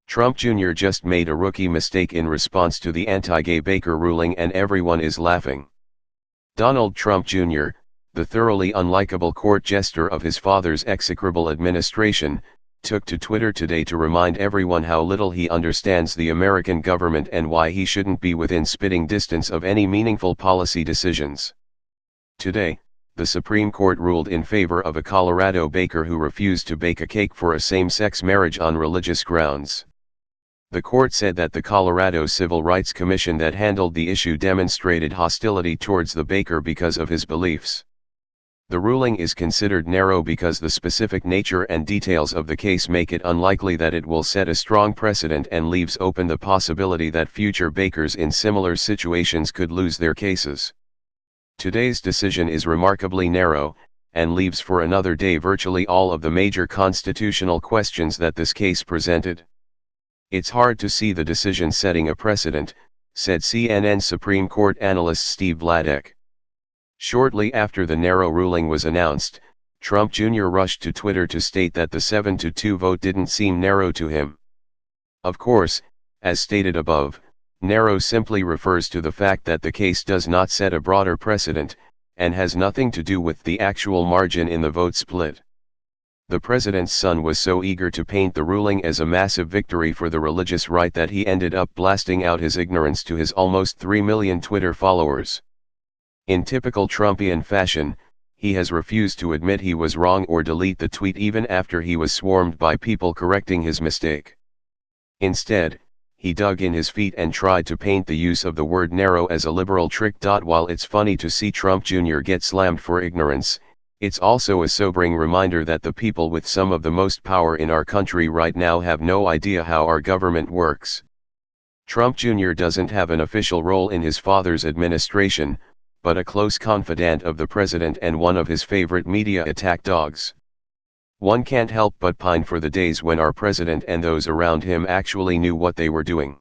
Trump Jr. just made a rookie mistake in response to the anti-gay Baker ruling and everyone is laughing. Donald Trump Jr., the thoroughly unlikable court jester of his father's execrable administration, took to Twitter today to remind everyone how little he understands the American government and why he shouldn't be within spitting distance of any meaningful policy decisions. Today, the Supreme Court ruled in favor of a Colorado baker who refused to bake a cake for a same-sex marriage on religious grounds. The court said that the Colorado Civil Rights Commission that handled the issue demonstrated hostility towards the baker because of his beliefs. The ruling is considered narrow because the specific nature and details of the case make it unlikely that it will set a strong precedent and leaves open the possibility that future bakers in similar situations could lose their cases. Today's decision is remarkably narrow, and leaves for another day virtually all of the major constitutional questions that this case presented. It's hard to see the decision setting a precedent, said CNN Supreme Court analyst Steve Vladeck. Shortly after the narrow ruling was announced, Trump Jr. rushed to Twitter to state that the 7-2 vote didn't seem narrow to him. Of course, as stated above, narrow simply refers to the fact that the case does not set a broader precedent, and has nothing to do with the actual margin in the vote split. The president's son was so eager to paint the ruling as a massive victory for the religious right that he ended up blasting out his ignorance to his almost 3 million Twitter followers. In typical Trumpian fashion, he has refused to admit he was wrong or delete the tweet even after he was swarmed by people correcting his mistake. Instead, he dug in his feet and tried to paint the use of the word narrow as a liberal trick. While it's funny to see Trump Jr. get slammed for ignorance, it's also a sobering reminder that the people with some of the most power in our country right now have no idea how our government works. Trump Jr. doesn't have an official role in his father's administration, but a close confidant of the president and one of his favorite media attack dogs. One can't help but pine for the days when our president and those around him actually knew what they were doing.